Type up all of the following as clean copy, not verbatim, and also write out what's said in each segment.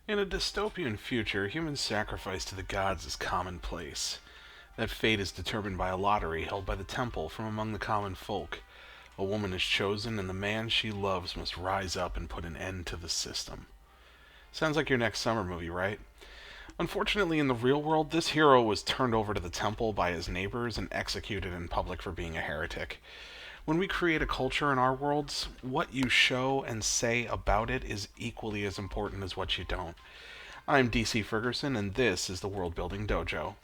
In a dystopian future, human sacrifice to the gods is commonplace. That fate is determined by a lottery held by the temple from among the common folk. A woman is chosen, and the man she loves must rise up and put an end to the system. Sounds like your next summer movie, right? Unfortunately, in the real world, this hero was turned over to the temple by his neighbors and executed in public for being a heretic. When we create a culture in our worlds, what you show and say about it is equally as important as what you don't. I'm DC Ferguson, and this is the Worldbuilding Dojo.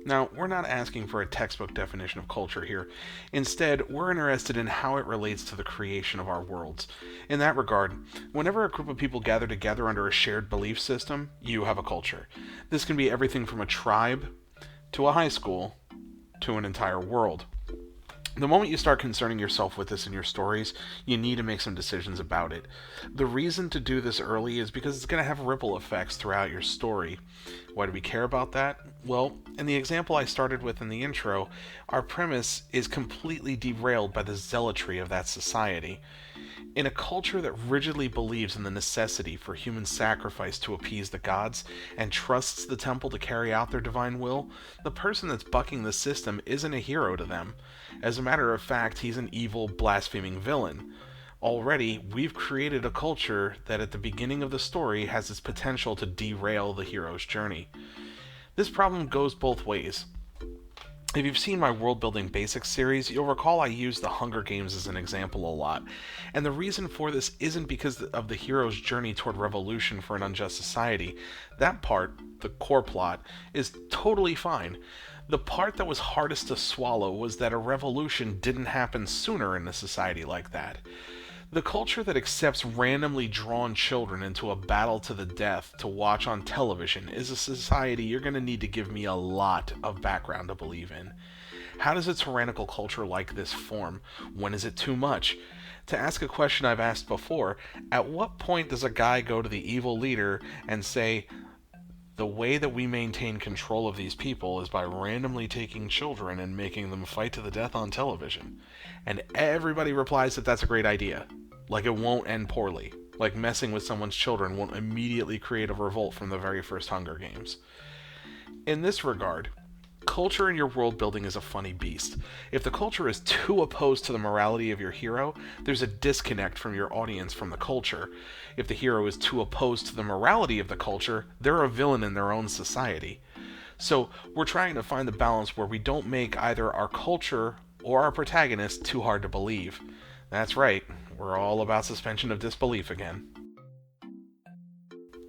Now, we're not asking for a textbook definition of culture here. Instead, we're interested in how it relates to the creation of our worlds. In that regard, whenever a group of people gather together under a shared belief system, you have a culture. This can be everything from a tribe, to a high school, to an entire world. The moment you start concerning yourself with this in your stories, you need to make some decisions about it. The reason to do this early is because it's going to have ripple effects throughout your story. Why do we care about that? Well, in the example I started with in the intro, our premise is completely derailed by the zealotry of that society. In a culture that rigidly believes in the necessity for human sacrifice to appease the gods and trusts the temple to carry out their divine will, the person that's bucking the system isn't a hero to them. As a matter of fact, he's an evil, blaspheming villain. Already, we've created a culture that at the beginning of the story has its potential to derail the hero's journey. This problem goes both ways. If you've seen my World Building Basics series, you'll recall I use the Hunger Games as an example a lot. And the reason for this isn't because of the hero's journey toward revolution for an unjust society. That part, the core plot, is totally fine. The part that was hardest to swallow was that a revolution didn't happen sooner in a society like that. The culture that accepts randomly drawn children into a battle to the death to watch on television is a society you're going to need to give me a lot of background to believe in. How does a tyrannical culture like this form? When is it too much? To ask a question I've asked before, at what point does a guy go to the evil leader and say, the way that we maintain control of these people is by randomly taking children and making them fight to the death on television? And everybody replies that that's a great idea. Like it won't end poorly. Like messing with someone's children won't immediately create a revolt from the very first Hunger Games. In this regard, culture in your world building is a funny beast. If the culture is too opposed to the morality of your hero, there's a disconnect from your audience from the culture. If the hero is too opposed to the morality of the culture, they're a villain in their own society. So we're trying to find the balance where we don't make either our culture or our protagonist too hard to believe. That's right, we're all about suspension of disbelief again.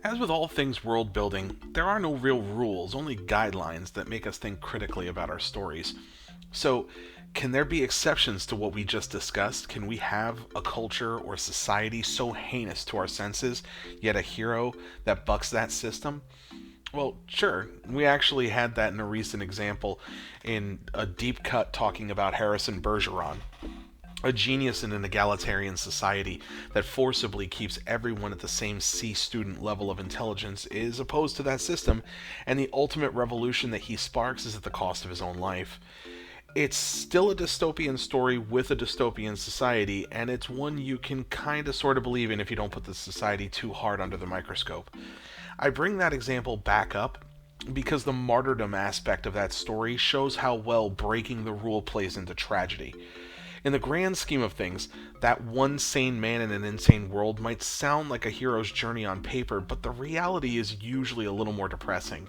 As with all things world building, there are no real rules, only guidelines that make us think critically about our stories. So, can there be exceptions to what we just discussed? Can we have a culture or society so heinous to our senses, yet a hero that bucks that system? Well, sure. We actually had that in a recent example in a deep cut talking about Harrison Bergeron, a genius in an egalitarian society that forcibly keeps everyone at the same C student level of intelligence is opposed to that system, and the ultimate revolution that he sparks is at the cost of his own life. It's still a dystopian story with a dystopian society, and it's one you can kinda sorta believe in if you don't put the society too hard under the microscope. I bring that example back up because the martyrdom aspect of that story shows how well breaking the rule plays into tragedy. In the grand scheme of things, that one sane man in an insane world might sound like a hero's journey on paper, but the reality is usually a little more depressing.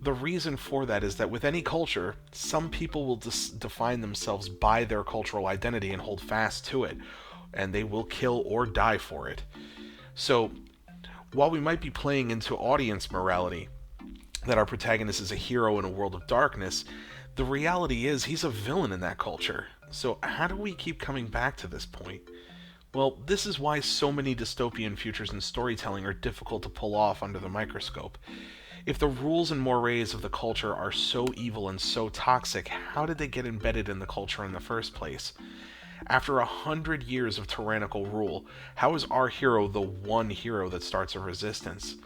The reason for that is that with any culture, some people will define themselves by their cultural identity and hold fast to it, and they will kill or die for it. So, while we might be playing into audience morality, that our protagonist is a hero in a world of darkness, the reality is he's a villain in that culture. So how do we keep coming back to this point? Well, this is why so many dystopian futures in storytelling are difficult to pull off under the microscope. If the rules and mores of the culture are so evil and so toxic, how did they get embedded in the culture in the first place? After 100 years of tyrannical rule, how is our hero the one hero that starts a resistance?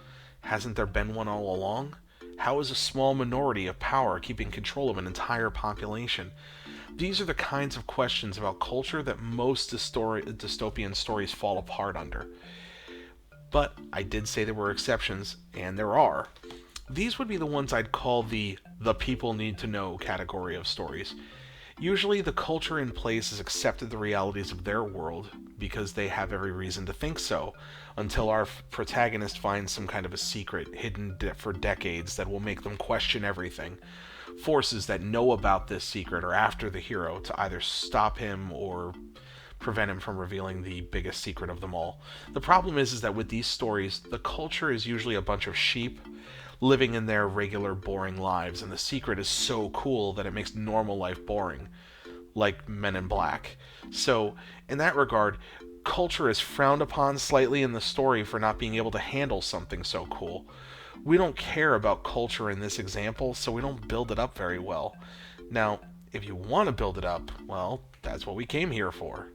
Hasn't there been one all along? How is a small minority of power keeping control of an entire population? These are the kinds of questions about culture that most dystopian stories fall apart under. But I did say there were exceptions, and there are. These would be the ones I'd call the people need to know category of stories. Usually, the culture in place has accepted the realities of their world because they have every reason to think so, until our protagonist finds some kind of a secret hidden for decades that will make them question everything. Forces that know about this secret are after the hero to either stop him or prevent him from revealing the biggest secret of them all. The problem is that with these stories, the culture is usually a bunch of sheep living in their regular boring lives, and the secret is so cool that it makes normal life boring, like Men in Black. So, in that regard, culture is frowned upon slightly in the story for not being able to handle something so cool. We don't care about culture in this example, so we don't build it up very well. Now, if you want to build it up, well, that's what we came here for.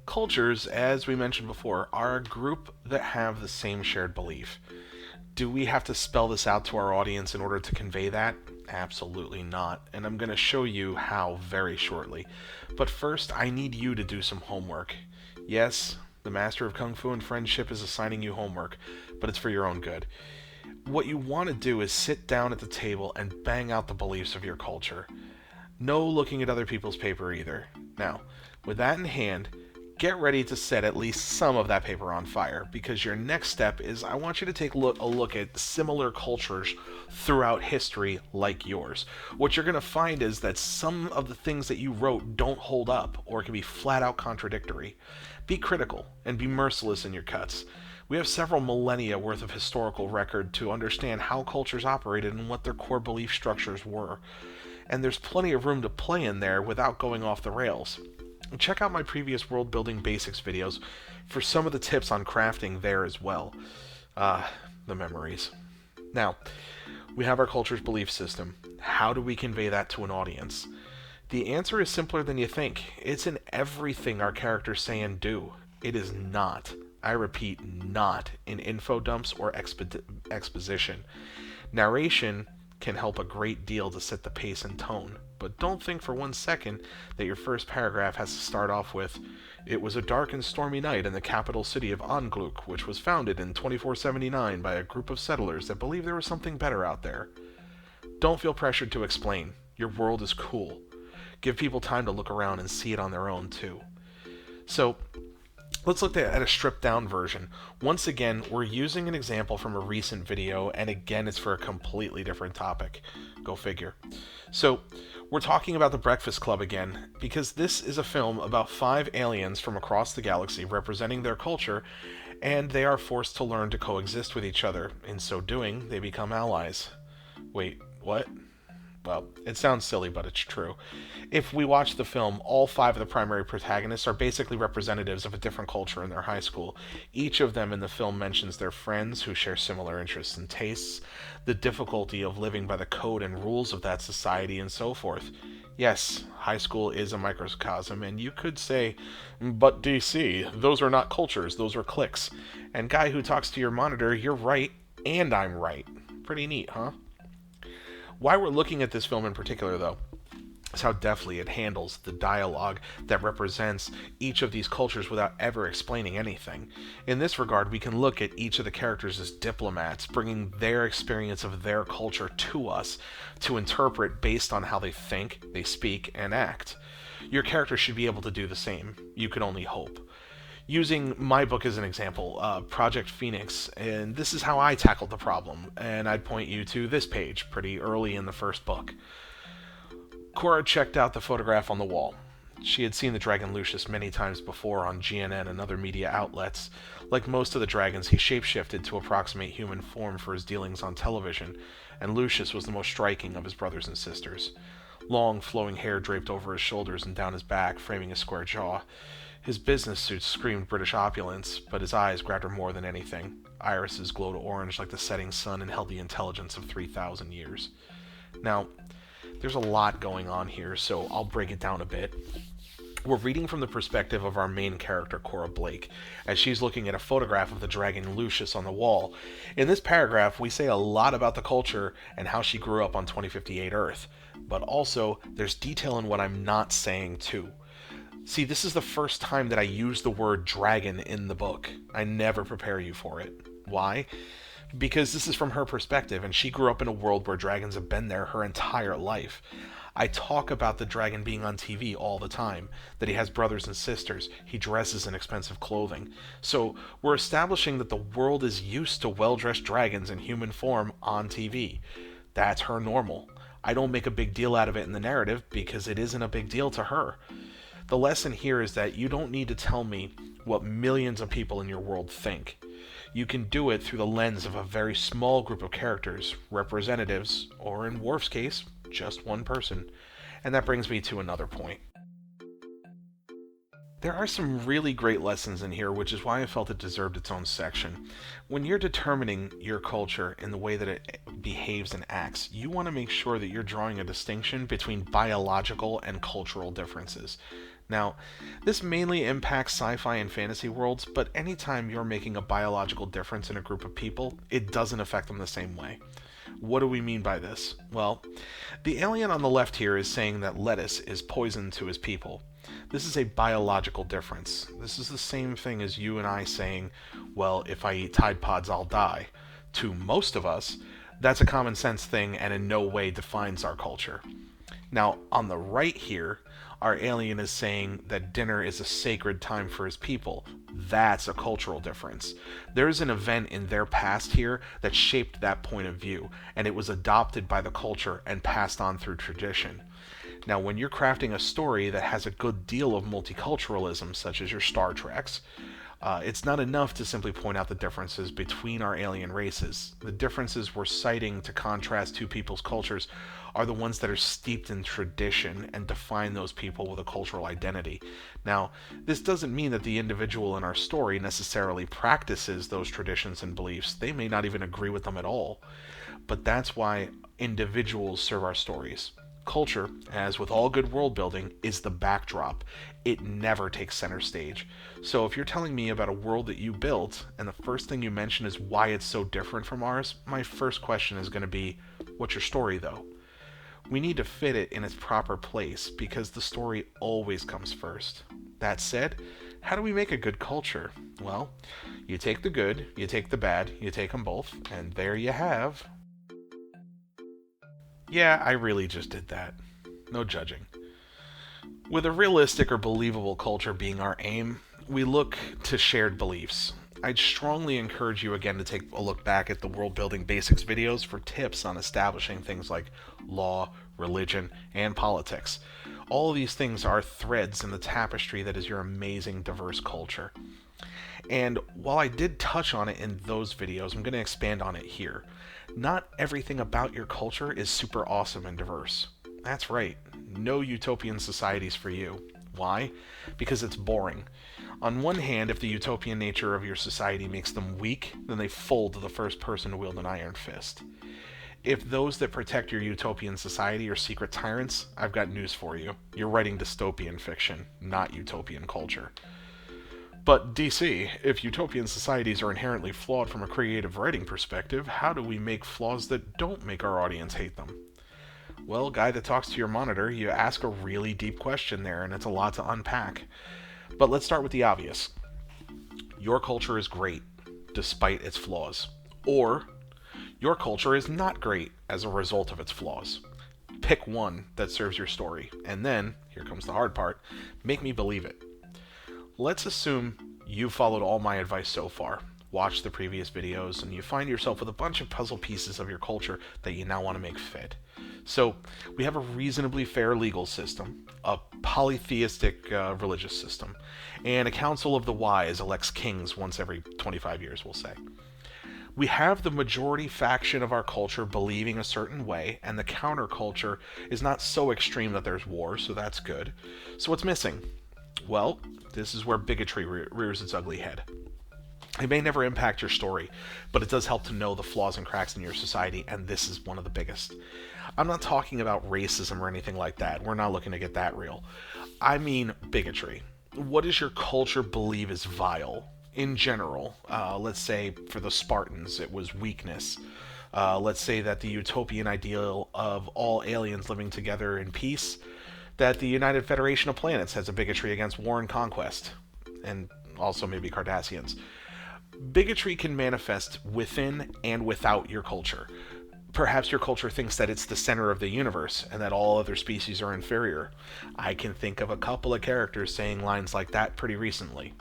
Cultures, as we mentioned before, are a group that have the same shared belief. Do we have to spell this out to our audience in order to convey that? Absolutely not, and I'm going to show you how very shortly. But first, I need you to do some homework. Yes, the Master of Kung Fu and Friendship is assigning you homework, but it's for your own good. What you want to do is sit down at the table and bang out the beliefs of your culture. No looking at other people's paper either. Now, with that in hand, get ready to set at least some of that paper on fire, because your next step is I want you to take a look at similar cultures throughout history like yours. What you're going to find is that some of the things that you wrote don't hold up or can be flat out contradictory. Be critical and be merciless in your cuts. We have several millennia worth of historical record to understand how cultures operated and what their core belief structures were. And there's plenty of room to play in there without going off the rails. Check out my previous world building basics videos for some of the tips on crafting there as well. The memories. Now, we have our culture's belief system. How do we convey that to an audience? The answer is simpler than you think. It's in everything our characters say and do. It is not, I repeat, not in info dumps or exposition. Narration can help a great deal to set the pace and tone. But don't think for 1 second that your first paragraph has to start off with, "It was a dark and stormy night in the capital city of Angluk, which was founded in 2479 by a group of settlers that believed there was something better out there." Don't feel pressured to explain. Your world is cool. Give people time to look around and see it on their own, too. So, let's look at a stripped down version. Once again, we're using an example from a recent video, and again, it's for a completely different topic. Go figure. So, we're talking about The Breakfast Club again, because this is a film about 5 aliens from across the galaxy representing their culture, and they are forced to learn to coexist with each other. In so doing, they become allies. Wait, what? Well, it sounds silly, but it's true. If we watch the film, all 5 of the primary protagonists are basically representatives of a different culture in their high school. Each of them in the film mentions their friends who share similar interests and tastes, the difficulty of living by the code and rules of that society, and so forth. Yes, high school is a microcosm, and you could say, "But DC, those are not cultures, those are cliques." And guy who talks to your monitor, you're right, and I'm right. Pretty neat, huh? Why we're looking at this film in particular, though, is how deftly it handles the dialogue that represents each of these cultures without ever explaining anything. In this regard, we can look at each of the characters as diplomats, bringing their experience of their culture to us to interpret based on how they think, they speak, and act. Your character should be able to do the same. You can only hope. Using my book as an example, Project Phoenix, and this is how I tackled the problem, and I'd point you to this page pretty early in the first book. Cora checked out the photograph on the wall. She had seen the dragon Lucius many times before on GNN and other media outlets. Like most of the dragons, he shapeshifted to approximate human form for his dealings on television, and Lucius was the most striking of his brothers and sisters. Long, flowing hair draped over his shoulders and down his back, framing his square jaw. His business suit screamed British opulence, but his eyes grabbed her more than anything. Irises glowed orange like the setting sun and held the intelligence of 3,000 years. Now, there's a lot going on here, so I'll break it down a bit. We're reading from the perspective of our main character, Cora Blake, as she's looking at a photograph of the dragon Lucius on the wall. In this paragraph, we say a lot about the culture and how she grew up on 2058 Earth, but also there's detail in what I'm not saying too. See, this is the first time that I use the word dragon in the book. I never prepare you for it. Why? Because this is from her perspective, and she grew up in a world where dragons have been there her entire life. I talk about the dragon being on TV all the time, that he has brothers and sisters, he dresses in expensive clothing. So we're establishing that the world is used to well-dressed dragons in human form on TV. That's her normal. I don't make a big deal out of it in the narrative because it isn't a big deal to her. The lesson here is that you don't need to tell me what millions of people in your world think. You can do it through the lens of a very small group of characters, representatives, or in Worf's case, just one person. And that brings me to another point. There are some really great lessons in here, which is why I felt it deserved its own section. When you're determining your culture in the way that it behaves and acts, you want to make sure that you're drawing a distinction between biological and cultural differences. Now, this mainly impacts sci-fi and fantasy worlds, but anytime you're making a biological difference in a group of people, it doesn't affect them the same way. What do we mean by this? Well, the alien on the left here is saying that lettuce is poison to his people. This is a biological difference. This is the same thing as you and I saying, well, if I eat Tide Pods, I'll die. To most of us, that's a common sense thing and in no way defines our culture. Now, on the right here, our alien is saying that dinner is a sacred time for his people. That's a cultural difference. There's an event in their past here that shaped that point of view, and it was adopted by the culture and passed on through tradition. Now, when you're crafting a story that has a good deal of multiculturalism, such as your Star Treks, it's not enough to simply point out the differences between our alien races. The differences we're citing to contrast two people's cultures are the ones that are steeped in tradition and define those people with a cultural identity. Now, this doesn't mean that the individual in our story necessarily practices those traditions and beliefs. They may not even agree with them at all. But that's why individuals serve our stories. Culture, as with all good world building, is the backdrop. It never takes center stage. So if you're telling me about a world that you built, and the first thing you mention is why it's so different from ours, my first question is going to be, what's your story though? We need to fit it in its proper place, because the story always comes first. That said, how do we make a good culture? Well, you take the good, you take the bad, you take them both, and there you have... Yeah, I really just did that. No judging. With a realistic or believable culture being our aim, we look to shared beliefs. I'd strongly encourage you again to take a look back at the World Building Basics videos for tips on establishing things like law, religion, and politics. All of these things are threads in the tapestry that is your amazing, diverse culture. And while I did touch on it in those videos, I'm going to expand on it here. Not everything about your culture is super awesome and diverse. That's right, no utopian societies for you. Why? Because it's boring. On one hand, if the utopian nature of your society makes them weak, then they fold to the first person to wield an iron fist. If those that protect your utopian society are secret tyrants, I've got news for you. You're writing dystopian fiction, not utopian culture. But DC, if utopian societies are inherently flawed from a creative writing perspective, how do we make flaws that don't make our audience hate them? Well, guy that talks to your monitor, you ask a really deep question there, and it's a lot to unpack. But let's start with the obvious. Your culture is great, despite its flaws. Or, your culture is not great as a result of its flaws. Pick one that serves your story, and then, here comes the hard part, make me believe it. Let's assume you've followed all my advice so far, watched the previous videos, and you find yourself with a bunch of puzzle pieces of your culture that you now want to make fit. So, we have a reasonably fair legal system, a polytheistic religious system, and a council of the wise elects kings once every 25 years, we'll say. We have the majority faction of our culture believing a certain way, and the counterculture is not so extreme that there's war, so that's good. So what's missing? Well, this is where bigotry rears its ugly head. It may never impact your story, but it does help to know the flaws and cracks in your society, and this is one of the biggest. I'm not talking about racism or anything like that. We're not looking to get that real. I mean bigotry. What does your culture believe is vile? In general, let's say for the Spartans, it was weakness. Let's say that the utopian ideal of all aliens living together in peace, that the United Federation of Planets has a bigotry against war and conquest, and also maybe Cardassians. Bigotry can manifest within and without your culture. Perhaps your culture thinks that it's the center of the universe and that all other species are inferior. I can think of a couple of characters saying lines like that pretty recently.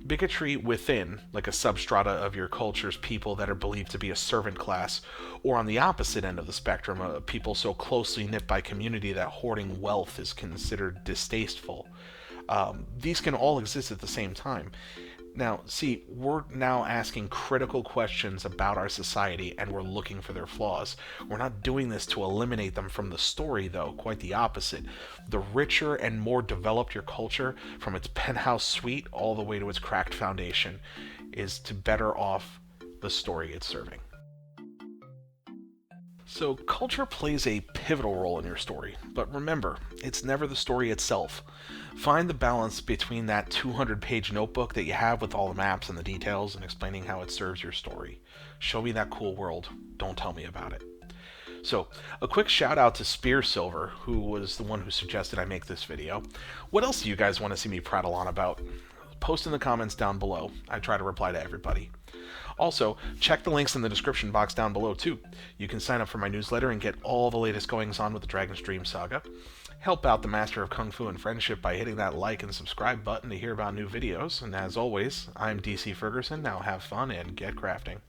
Bigotry within, like a substrata of your culture's people that are believed to be a servant class, or on the opposite end of the spectrum, people so closely knit by community that hoarding wealth is considered distasteful. These can all exist at the same time. Now, see, we're now asking critical questions about our society and we're looking for their flaws. We're not doing this to eliminate them from the story, though, quite the opposite. The richer and more developed your culture, from its penthouse suite all the way to its cracked foundation, is to better off the story it's serving. So, culture plays a pivotal role in your story, but remember, it's never the story itself. Find the balance between that 200-page notebook that you have with all the maps and the details and explaining how it serves your story. Show me that cool world. Don't tell me about it. So, a quick shout out to Spear Silver, who was the one who suggested I make this video. What else do you guys want to see me prattle on about? Post in the comments down below. I try to reply to everybody. Also, check the links in the description box down below too. You can sign up for my newsletter and get all the latest goings on with the Dragon's Dream saga. Help out the Master of Kung Fu and Friendship by hitting that like and subscribe button to hear about new videos. And as always, I'm DC Ferguson. Now have fun and get crafting.